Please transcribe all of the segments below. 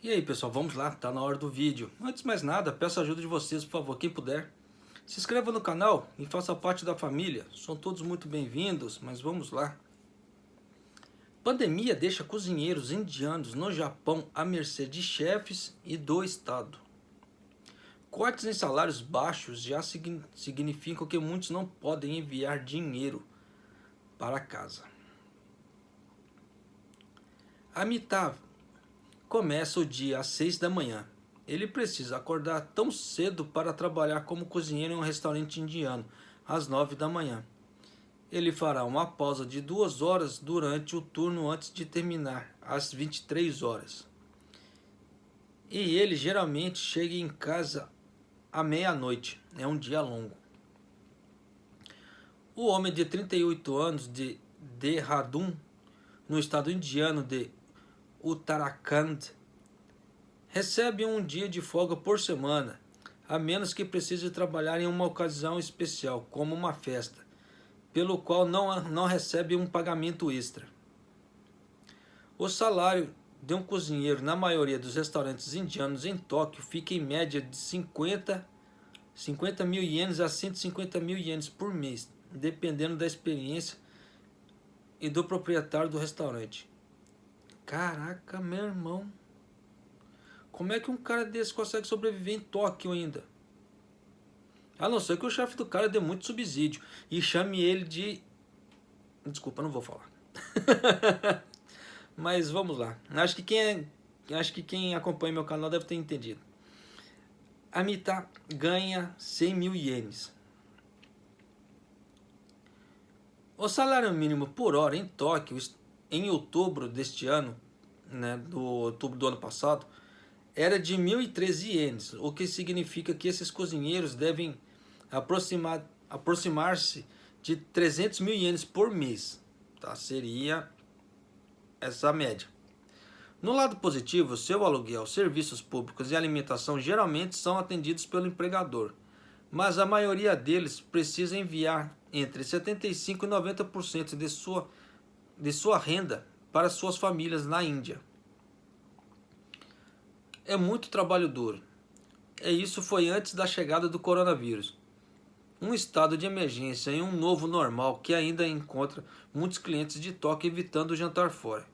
E aí pessoal, vamos lá, tá na hora do vídeo. Antes de mais nada, peço a ajuda de vocês, por favor, quem puder. Se inscreva no canal e faça parte da família. São todos muito bem-vindos, mas vamos lá. Pandemia deixa cozinheiros indianos no Japão à mercê de chefes e do Estado. Cortes em salários baixos já significam que muitos não podem enviar dinheiro para casa. Amitabh começa o dia às 6 da manhã. Ele precisa acordar tão cedo para trabalhar como cozinheiro em um restaurante indiano, às 9 da manhã. Ele fará uma pausa de 2 horas durante o turno antes de terminar, às 23 horas. E ele geralmente chega em casa à meia-noite. É um dia longo. O homem de 38 anos de Dehradun, no estado indiano de Uttarakhand, recebe um dia de folga por semana, a menos que precise trabalhar em uma ocasião especial, como uma festa, pelo qual não recebe um pagamento extra. O salário de um cozinheiro na maioria dos restaurantes indianos em Tóquio fica em média de 50 mil ienes a 150 mil ienes por mês, dependendo da experiência e do proprietário do restaurante. Caraca, meu irmão. Como é que um cara desse consegue sobreviver em Tóquio ainda? A não ser que o chefe do cara dê muito subsídio e chame ele de... Desculpa, não vou falar. Mas vamos lá. Acho que quem acompanha meu canal deve ter entendido. Amitabh ganha 100 mil ienes. O salário mínimo por hora em Tóquio, em outubro deste ano, do outubro do ano passado, era de 1.013 ienes, o que significa que esses cozinheiros devem aproximar-se de 300 mil ienes por mês. Tá? Seria essa média. No lado positivo, seu aluguel, serviços públicos e alimentação geralmente são atendidos pelo empregador, mas a maioria deles precisa enviar entre 75% e 90% de sua renda para suas famílias na Índia. É muito trabalho duro. E isso foi antes da chegada do coronavírus. Um estado de emergência e um novo normal que ainda encontra muitos clientes de Tóquio evitando o jantar fora.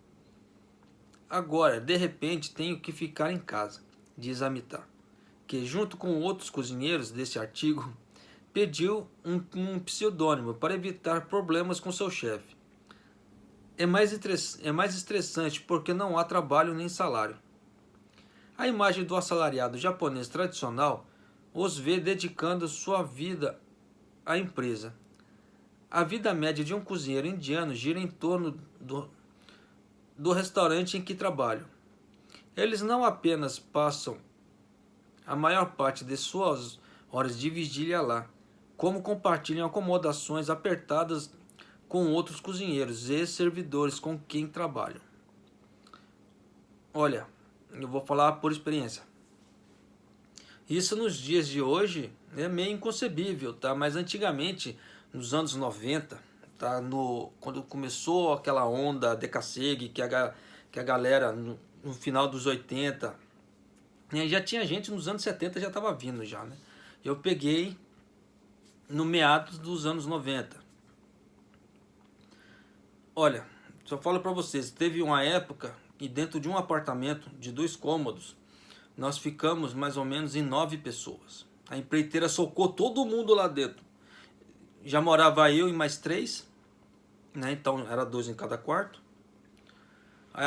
Agora, de repente, tenho que ficar em casa, diz Amitabh, que junto com outros cozinheiros desse artigo, pediu um pseudônimo para evitar problemas com seu chefe. É mais estressante porque não há trabalho nem salário. A imagem do assalariado japonês tradicional os vê dedicando sua vida à empresa. A vida média de um cozinheiro indiano gira em torno do restaurante em que trabalham. Eles não apenas passam a maior parte de suas horas de vigília lá, como compartilham acomodações apertadas com outros cozinheiros e servidores com quem trabalham. Olha, eu vou falar por experiência. Isso nos dias de hoje é meio inconcebível, tá? Mas antigamente, nos anos 90, tá? Quando começou aquela onda Decassegue, que a galera no final dos 80, já tinha gente nos anos 70 já estava vindo já, né? Eu peguei no meados dos anos 90. Olha, só falo para vocês, teve uma época que dentro de um apartamento de 2 cômodos, nós ficamos mais ou menos em 9 pessoas. A empreiteira socou todo mundo lá dentro. Já morava eu e mais 3, né? Então era 2 em cada quarto. Aí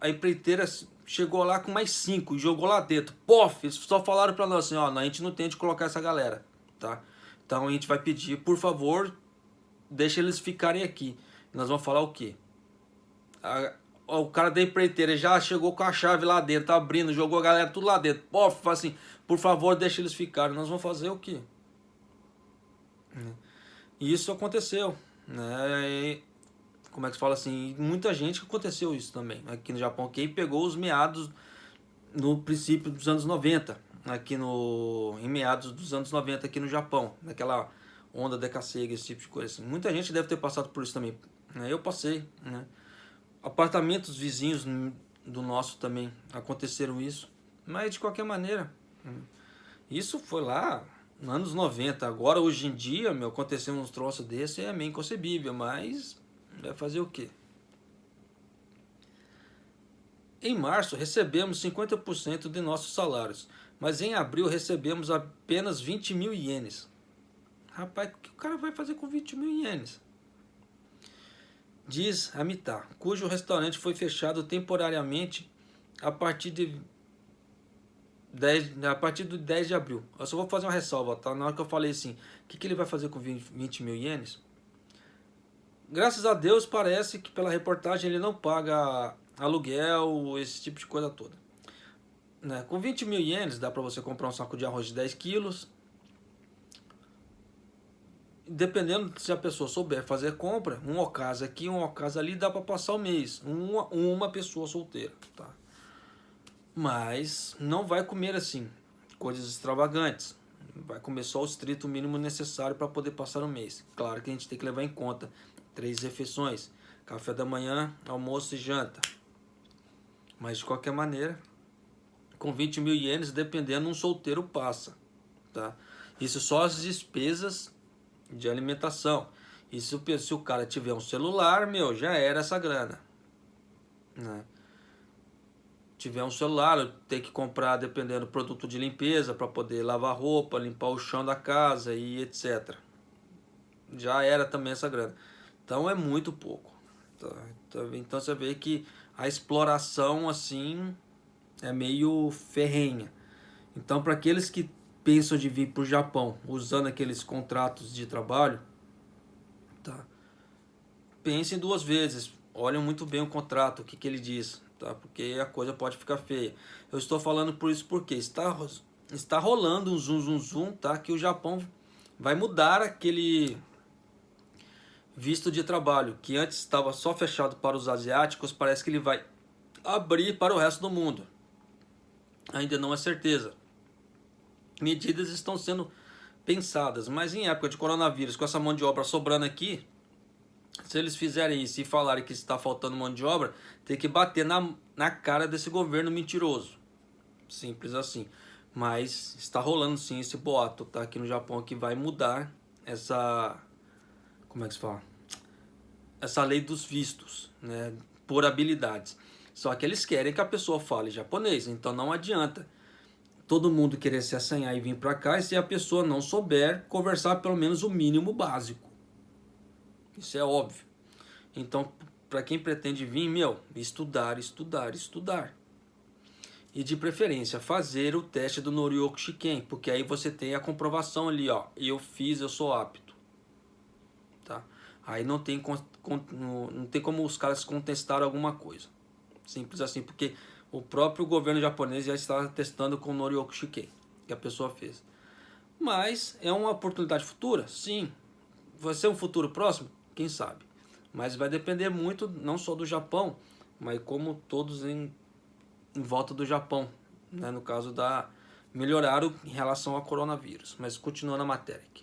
a empreiteira chegou lá com mais 5 e jogou lá dentro. Pof, eles só falaram para nós assim, ó, a gente não tem de colocar essa galera, tá? Então a gente vai pedir, por favor, deixa eles ficarem aqui. Nós vamos falar o quê? O cara da empreiteira já chegou com a chave lá dentro, abrindo, jogou a galera tudo lá dentro. Pof, assim, por favor, deixa eles ficarem. Nós vamos fazer o quê? E isso aconteceu, né? E, como é que se fala assim? Muita gente que aconteceu isso também aqui no Japão. Quem pegou os meados no princípio dos anos 90, em meados dos anos 90 aqui no Japão, naquela onda Decassegue, esse tipo de coisa assim. Muita gente deve ter passado por isso também, né? Eu passei, né? Apartamentos vizinhos do nosso também aconteceram isso. Mas de qualquer maneira, isso foi lá nos anos 90. Agora, hoje em dia, meu, acontecer uns troços desse é meio inconcebível, mas vai fazer o quê? Em março recebemos 50% de nossos salários, mas em abril recebemos apenas 20 mil ienes. Rapaz, o que o cara vai fazer com 20 mil ienes? Diz Amitabh, cujo restaurante foi fechado temporariamente a partir de 10 de abril. Eu só vou fazer uma ressalva, tá? Na hora que eu falei assim, o que ele vai fazer com 20 mil ienes? Graças a Deus, parece que pela reportagem ele não paga aluguel, esse tipo de coisa toda. Né? Com 20 mil ienes dá para você comprar um saco de arroz de 10 quilos. Dependendo se a pessoa souber fazer compra, um ocaso aqui, um ocaso ali, dá para passar o mês. Uma pessoa solteira, tá? Mas não vai comer assim, coisas extravagantes. Vai comer só o estrito mínimo necessário para poder passar o mês. Claro que a gente tem que levar em conta 3 refeições: café da manhã, almoço e janta. Mas de qualquer maneira, com 20 mil ienes, dependendo, um solteiro passa, tá? Isso só as despesas de alimentação. E se o cara tiver um celular, meu, já era essa grana, né? Tiver um celular, tem que comprar, dependendo, produto de limpeza para poder lavar roupa, limpar o chão da casa e etc. Já era também essa grana. Então é muito pouco, tá? Então você vê que a exploração assim é meio ferrenha. Então, para aqueles que pensam de vir para o Japão usando aqueles contratos de trabalho, tá? Pensem 2 vezes, olhem muito bem o contrato, o que ele diz, tá? Porque a coisa pode ficar feia. Eu estou falando por isso porque está rolando um zoom, tá? Que o Japão vai mudar aquele visto de trabalho que antes estava só fechado para os asiáticos, parece que ele vai abrir para o resto do mundo. Ainda não é certeza. Medidas estão sendo pensadas, mas em época de coronavírus, com essa mão de obra sobrando aqui, se eles fizerem isso e falarem que está faltando mão de obra, tem que bater na cara desse governo mentiroso. Simples assim. Mas está rolando sim esse boato, tá? Aqui no Japão, que vai mudar essa... Como é que se fala? Essa lei dos vistos, né? Por habilidades. Só que eles querem que a pessoa fale japonês, então não adianta todo mundo querer se assanhar e vir para cá e se a pessoa não souber conversar pelo menos o mínimo básico. Isso é óbvio. Então, para quem pretende vir, meu, estudar. E de preferência, fazer o teste do Noryoku Shiken, porque aí você tem a comprovação ali, ó. Eu fiz, eu sou apto. Tá? Aí não tem como os caras contestar alguma coisa. Simples assim, porque o próprio governo japonês já está testando com o Noryoku Shiken, que a pessoa fez. Mas é uma oportunidade futura? Sim. Vai ser um futuro próximo? Quem sabe. Mas vai depender muito, não só do Japão, mas como todos em volta do Japão, né? No caso da melhorar em relação ao coronavírus. Mas continuando a matéria aqui.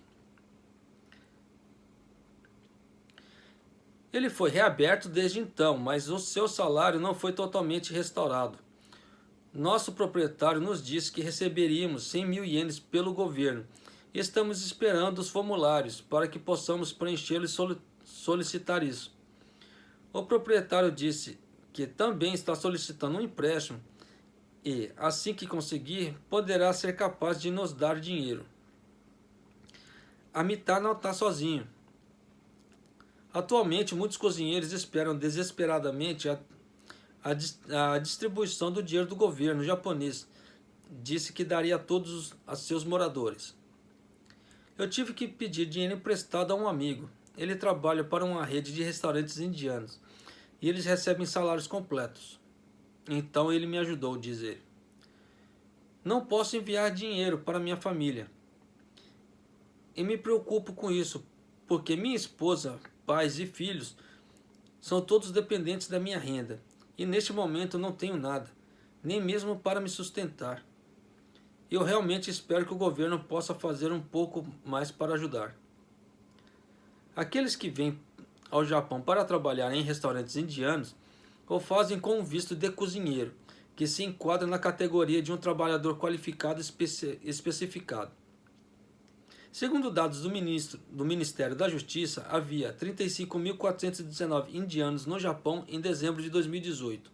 Ele foi reaberto desde então, mas o seu salário não foi totalmente restaurado. Nosso proprietário nos disse que receberíamos 100 mil ienes pelo governo e estamos esperando os formulários para que possamos preenchê-los e solicitar isso. O proprietário disse que também está solicitando um empréstimo e, assim que conseguir, poderá ser capaz de nos dar dinheiro. Amitabh não está sozinho. Atualmente, muitos cozinheiros esperam desesperadamente a distribuição do dinheiro do governo japonês. Disse que daria a todos os seus moradores. Eu tive que pedir dinheiro emprestado a um amigo. Ele trabalha para uma rede de restaurantes indianos e eles recebem salários completos. Então ele me ajudou, diz ele. Não posso enviar dinheiro para minha família. E me preocupo com isso, porque minha esposa, pais e filhos são todos dependentes da minha renda. E neste momento não tenho nada, nem mesmo para me sustentar. Eu realmente espero que o governo possa fazer um pouco mais para ajudar. Aqueles que vêm ao Japão para trabalhar em restaurantes indianos ou fazem com um visto de cozinheiro, que se enquadra na categoria de um trabalhador qualificado especificado. Segundo dados do Ministério da Justiça, havia 35.419 indianos no Japão em dezembro de 2018.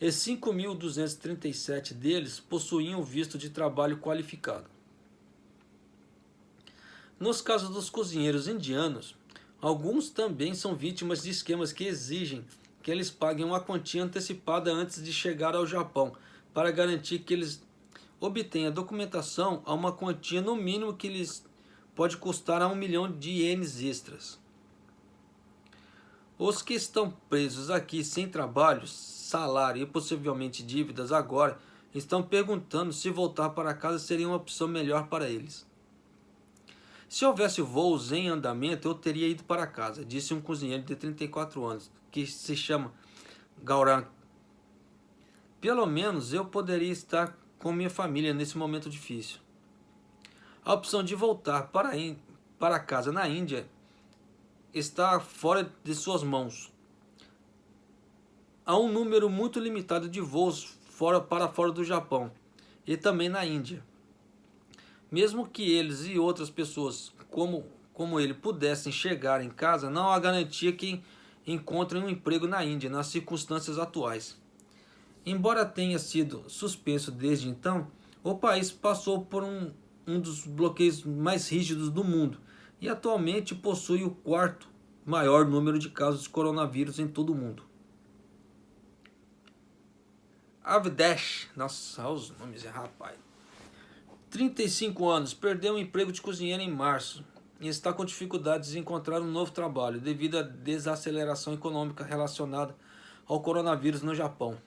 E 5.237 deles possuíam visto de trabalho qualificado. Nos casos dos cozinheiros indianos, alguns também são vítimas de esquemas que exigem que eles paguem uma quantia antecipada antes de chegar ao Japão, para garantir que eles obtenham documentação a uma quantia no mínimo que lhes pode custar a 1 milhão de ienes extras. Os que estão presos aqui sem trabalho, salário e possivelmente dívidas agora estão perguntando se voltar para casa seria uma opção melhor para eles. Se houvesse voos em andamento, eu teria ido para casa, disse um cozinheiro de 34 anos, que se chama Gaurang. Pelo menos eu poderia estar com minha família nesse momento difícil. A opção de voltar para casa na Índia está fora de suas mãos. Há um número muito limitado de voos para fora do Japão e também na Índia. Mesmo que eles e outras pessoas como ele pudessem chegar em casa, não há garantia que encontrem um emprego na Índia nas circunstâncias atuais. Embora tenha sido suspenso desde então, o país passou por um dos bloqueios mais rígidos do mundo e atualmente possui o quarto maior número de casos de coronavírus em todo o mundo. Avdesh, nossa, olha os nomes, rapaz. 35 anos, perdeu o emprego de cozinheiro em março e está com dificuldades de encontrar um novo trabalho devido à desaceleração econômica relacionada ao coronavírus no Japão.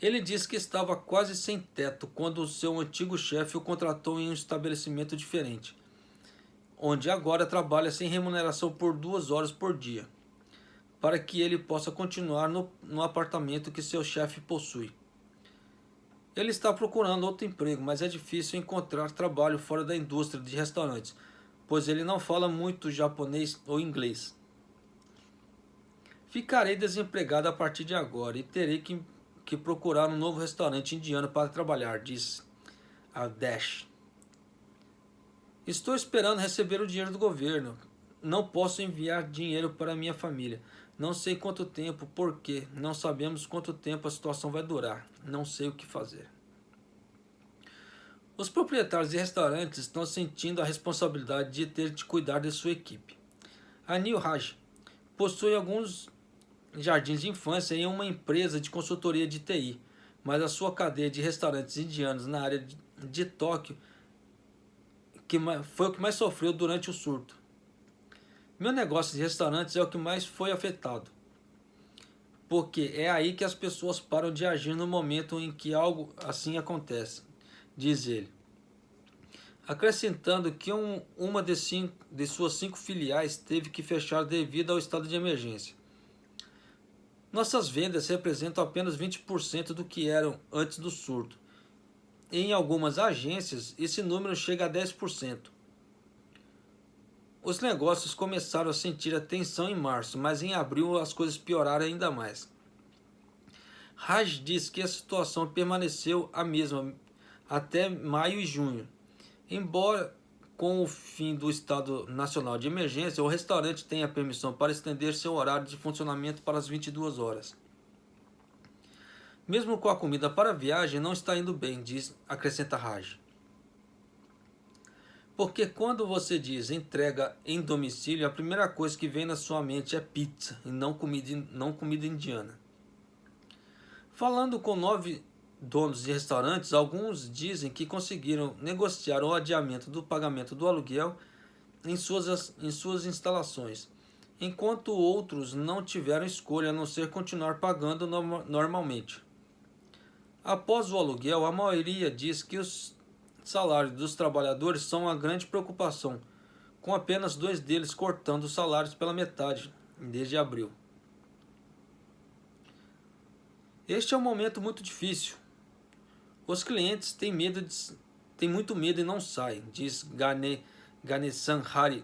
Ele disse que estava quase sem teto quando o seu antigo chefe o contratou em um estabelecimento diferente, onde agora trabalha sem remuneração por 2 horas por dia, para que ele possa continuar no apartamento que seu chefe possui. Ele está procurando outro emprego, mas é difícil encontrar trabalho fora da indústria de restaurantes, pois ele não fala muito japonês ou inglês. Ficarei desempregado a partir de agora e terei que procurar um novo restaurante indiano para trabalhar, disse Avdesh. Estou esperando receber o dinheiro do governo. Não posso enviar dinheiro para minha família. Não sei quanto tempo, porque não sabemos quanto tempo a situação vai durar. Não sei o que fazer. Os proprietários de restaurantes estão sentindo a responsabilidade de ter de cuidar de sua equipe. Anil Raj possui alguns jardins de infância em uma empresa de consultoria de TI, mas a sua cadeia de restaurantes indianos na área de Tóquio foi o que mais sofreu durante o surto. Meu negócio de restaurantes é o que mais foi afetado, porque é aí que as pessoas param de agir no momento em que algo assim acontece, diz ele. Acrescentando que uma de suas 5 filiais teve que fechar devido ao estado de emergência. Nossas vendas representam apenas 20% do que eram antes do surto. Em algumas agências, esse número chega a 10%. Os negócios começaram a sentir a tensão em março, mas em abril as coisas pioraram ainda mais. Raj diz que a situação permaneceu a mesma até maio e junho. Embora com o fim do estado nacional de emergência, o restaurante tenha permissão para estender seu horário de funcionamento para as 22 horas. Mesmo com a comida para a viagem, não está indo bem, acrescenta Raj. Porque quando você diz entrega em domicílio, a primeira coisa que vem na sua mente é pizza e não comida indiana. Falando com 9 donos de restaurantes, alguns dizem que conseguiram negociar o adiamento do pagamento do aluguel em suas instalações, enquanto outros não tiveram escolha a não ser continuar pagando normalmente. Após o aluguel, a maioria diz que os salários dos trabalhadores são uma grande preocupação, com apenas 2 deles cortando os salários pela metade desde abril. Este é um momento muito difícil. Os clientes têm muito medo e não saem, diz Ganesan Hari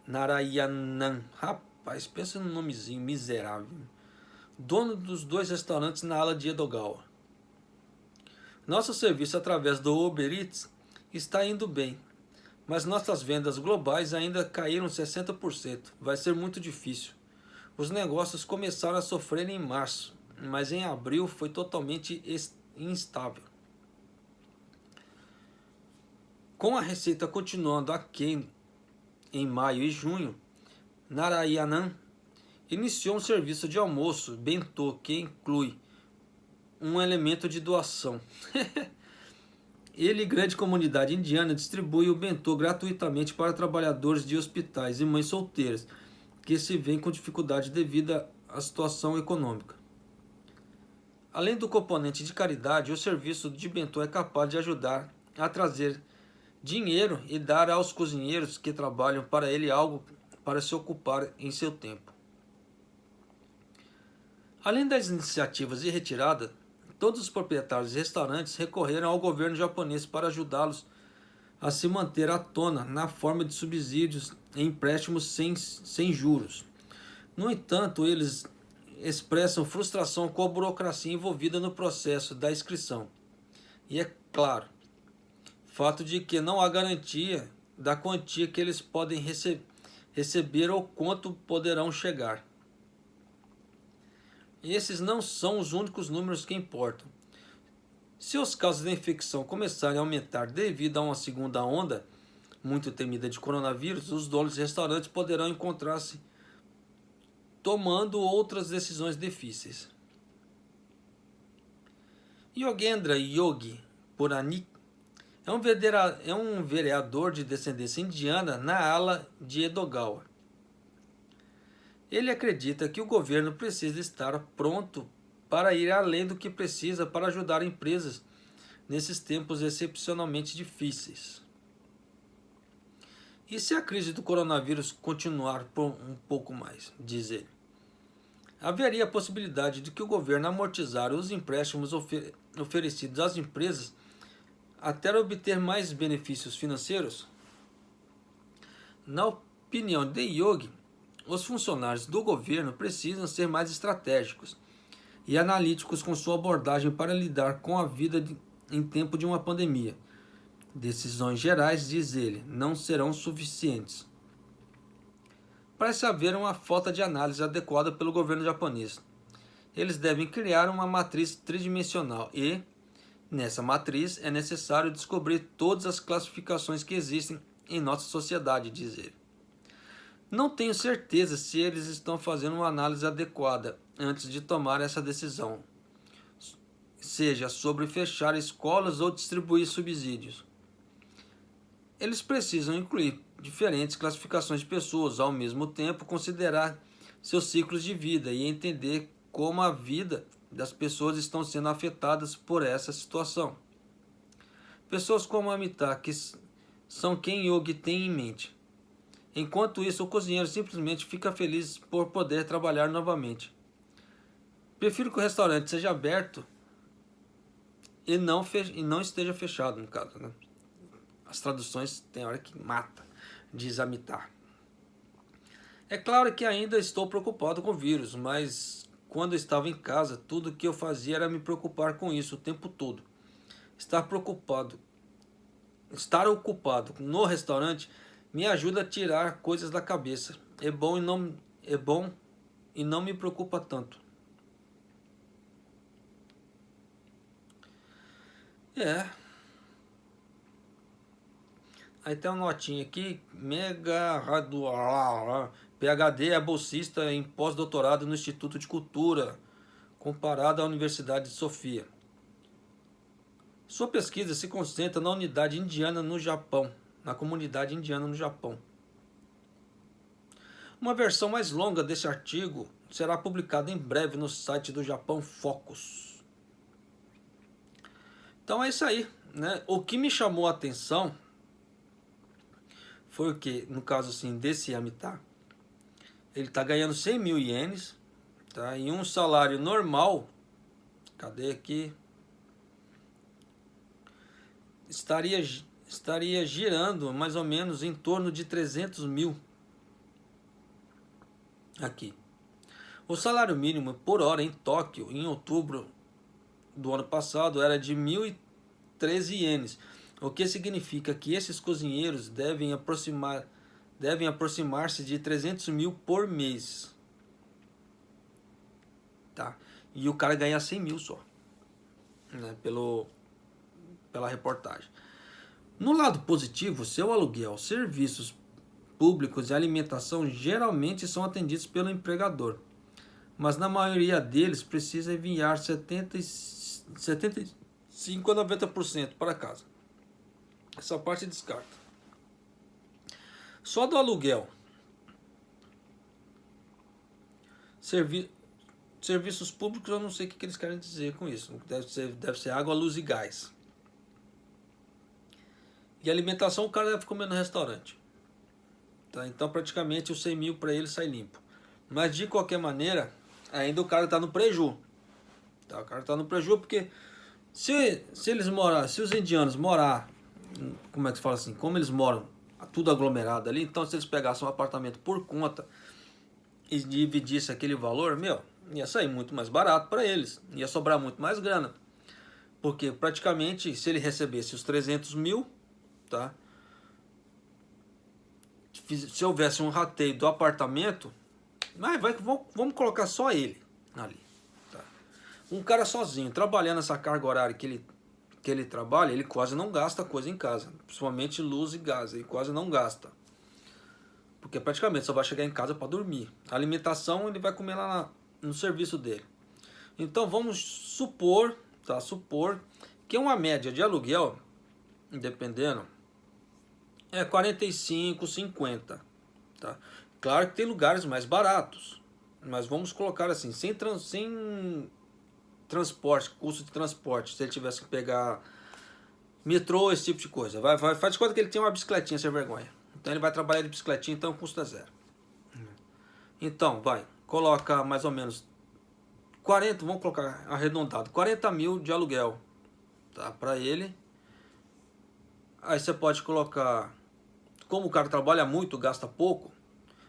Narayanan. Rapaz, pensa num nomezinho miserável. dono dos 2 restaurantes na ala de Edogawa. Nosso serviço através do Uber Eats está indo bem, mas nossas vendas globais ainda caíram 60%. Vai ser muito difícil. Os negócios começaram a sofrer em março, mas em abril foi totalmente instável. Com a receita continuando aquém em maio e junho, Narayanan iniciou um serviço de almoço bentô que inclui um elemento de doação. Ele e grande comunidade indiana distribui o bentô gratuitamente para trabalhadores de hospitais e mães solteiras que se veem com dificuldade devido à situação econômica. Além do componente de caridade, o serviço de bentô é capaz de ajudar a trazer dinheiro e dar aos cozinheiros que trabalham para ele algo para se ocupar em seu tempo. Além das iniciativas de retirada, todos os proprietários de restaurantes recorreram ao governo japonês para ajudá-los a se manter à tona na forma de subsídios e empréstimos sem juros. No entanto, eles expressam frustração com a burocracia envolvida no processo da inscrição. E é claro, fato de que não há garantia da quantia que eles podem receber ou quanto poderão chegar. Esses não são os únicos números que importam. Se os casos de infecção começarem a aumentar devido a uma segunda onda muito temida de coronavírus, os donos de restaurantes poderão encontrar-se tomando outras decisões difíceis. Yogendra Yogi Puranik é um vereador de descendência indiana na ala de Edogawa. Ele acredita que o governo precisa estar pronto para ir além do que precisa para ajudar empresas nesses tempos excepcionalmente difíceis. E se a crise do coronavírus continuar por um pouco mais, diz ele? Haveria a possibilidade de que o governo amortizar os empréstimos oferecidos às empresas até obter mais benefícios financeiros? Na opinião de Yogi, os funcionários do governo precisam ser mais estratégicos e analíticos com sua abordagem para lidar com a vida em tempo de uma pandemia. Decisões gerais, diz ele, não serão suficientes. Parece haver uma falta de análise adequada pelo governo japonês. Eles devem criar uma matriz tridimensional e, nessa matriz, é necessário descobrir todas as classificações que existem em nossa sociedade, diz ele. Não tenho certeza se eles estão fazendo uma análise adequada antes de tomar essa decisão, seja sobre fechar escolas ou distribuir subsídios. Eles precisam incluir diferentes classificações de pessoas, ao mesmo tempo considerar seus ciclos de vida e entender como a vida das pessoas estão sendo afetadas por essa situação. Pessoas como Amitabh, que são quem Yogi tem em mente. Enquanto isso, o cozinheiro simplesmente fica feliz por poder trabalhar novamente. Prefiro que o restaurante seja aberto e não esteja fechado, no caso, né? As traduções tem hora que mata, diz Amitabh. É claro que ainda estou preocupado com o vírus, mas quando eu estava em casa, tudo que eu fazia era me preocupar com isso o tempo todo. Estar ocupado no restaurante me ajuda a tirar coisas da cabeça. É bom e não me preocupa tanto. Aí tem uma notinha aqui, PhD é bolsista em pós-doutorado no Instituto de Cultura, comparado à Universidade de Sofia. Sua pesquisa se concentra na unidade indiana no Japão, na comunidade indiana no Japão. Uma versão mais longa desse artigo será publicada em breve no site do Japão Focus. Então é isso aí, né? O que me chamou a atenção foi o que, no caso assim, desse Amitabh, ele está ganhando 100 mil ienes, tá? E um salário normal, cadê aqui? Estaria girando mais ou menos em torno de 300 mil aqui. O salário mínimo por hora em Tóquio, em outubro do ano passado, era de 1.013 ienes, o que significa que esses cozinheiros devem aproximar-se de 300 mil por mês. Tá? E o cara ganha 100 mil só, né, pela reportagem. No lado positivo, seu aluguel, serviços públicos e alimentação geralmente são atendidos pelo empregador, mas na maioria deles precisa enviar 75 a 90% para casa. Essa parte descarta. Só do aluguel, serviços públicos, eu não sei o que eles querem dizer com isso. Deve ser água, luz e gás. E alimentação, o cara deve comer no restaurante. Tá? Então praticamente os 100 mil para ele sai limpo. Mas de qualquer maneira, ainda o cara está no preju. Tá? O cara está no preju porque se os indianos morar, como é que se fala assim, como eles moram tudo aglomerado ali, então se eles pegassem um apartamento por conta e dividissem aquele valor, ia sair muito mais barato para eles, ia sobrar muito mais grana. Porque praticamente se ele recebesse os 300 mil, tá? Se houvesse um rateio do apartamento, vamos colocar só ele ali. Tá? Um cara sozinho, trabalhando essa carga horária que ele trabalha, ele quase não gasta coisa em casa. Principalmente luz e gás, ele quase não gasta. Porque praticamente só vai chegar em casa para dormir. A alimentação ele vai comer lá no serviço dele. Então vamos supor, tá? Supor que uma média de aluguel, dependendo, é 45, 50. Tá? Claro que tem lugares mais baratos, mas vamos colocar assim, sem transporte, custo de transporte, se ele tivesse que pegar metrô, esse tipo de coisa. Faz de conta que ele tem uma bicicletinha sem vergonha. Então ele vai trabalhar de bicicletinha, então custa zero. Então, coloca mais ou menos 40, vamos colocar arredondado, 40 mil de aluguel, tá, para ele. Aí você pode colocar, como o cara trabalha muito, gasta pouco,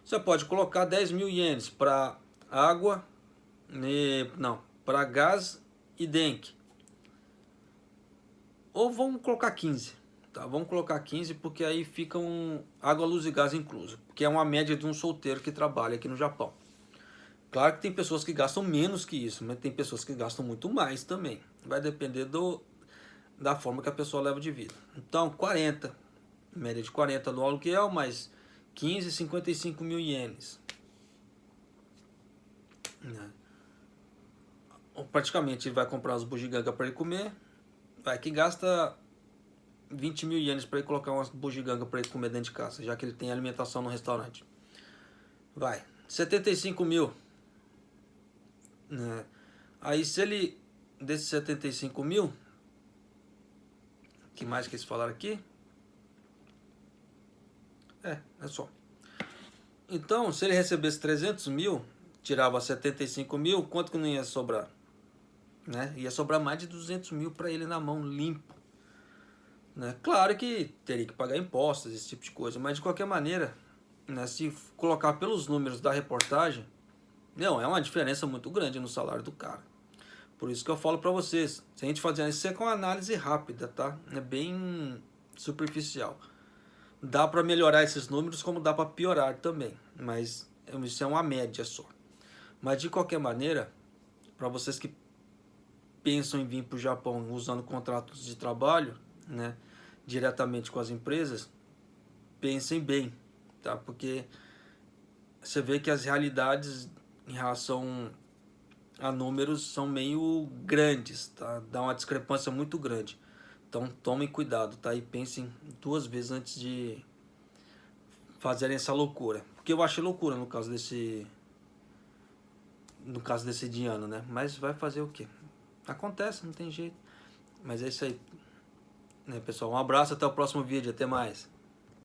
você pode colocar 10 mil ienes para água, para gás e dengue. Ou vamos colocar 15, tá? Vamos colocar 15 porque aí fica água, luz e gás incluso, que é uma média de um solteiro que trabalha aqui no Japão. Claro que tem pessoas que gastam menos que isso, mas tem pessoas que gastam muito mais também. Vai depender da forma que a pessoa leva de vida. Então, 40, média de 40 no aluguel, mais 15, 55 mil ienes. Praticamente ele vai comprar as bugiganga para ele comer, que gasta 20 mil ienes para ele colocar umas bugiganga para ele comer dentro de casa, já que ele tem alimentação no restaurante. 75 mil. Aí se ele, desses 75 mil, que mais que eles falaram aqui? É só. Então, se ele recebesse 300 mil, tirava 75 mil, quanto que não ia sobrar? Né? Ia sobrar mais de 200 mil para ele na mão, limpo. Né? Claro que teria que pagar impostos, esse tipo de coisa, mas de qualquer maneira, né, se colocar pelos números da reportagem, é uma diferença muito grande no salário do cara. Por isso que eu falo para vocês, se a gente fazer isso é com uma análise rápida, tá? É bem superficial. Dá para melhorar esses números como dá para piorar também, mas isso é uma média só. Mas de qualquer maneira, para vocês que pensam em vir para o Japão usando contratos de trabalho, né, diretamente com as empresas, pensem bem, tá? Porque você vê que as realidades em relação a números são meio grandes, tá? Dá uma discrepância muito grande. Então tomem cuidado, tá? E pensem 2 vezes antes de fazerem essa loucura. Porque eu achei loucura no caso desse indiano, né? Mas vai fazer o quê? Acontece, não tem jeito. Mas é isso aí, né, pessoal? Um abraço, até o próximo vídeo, até mais.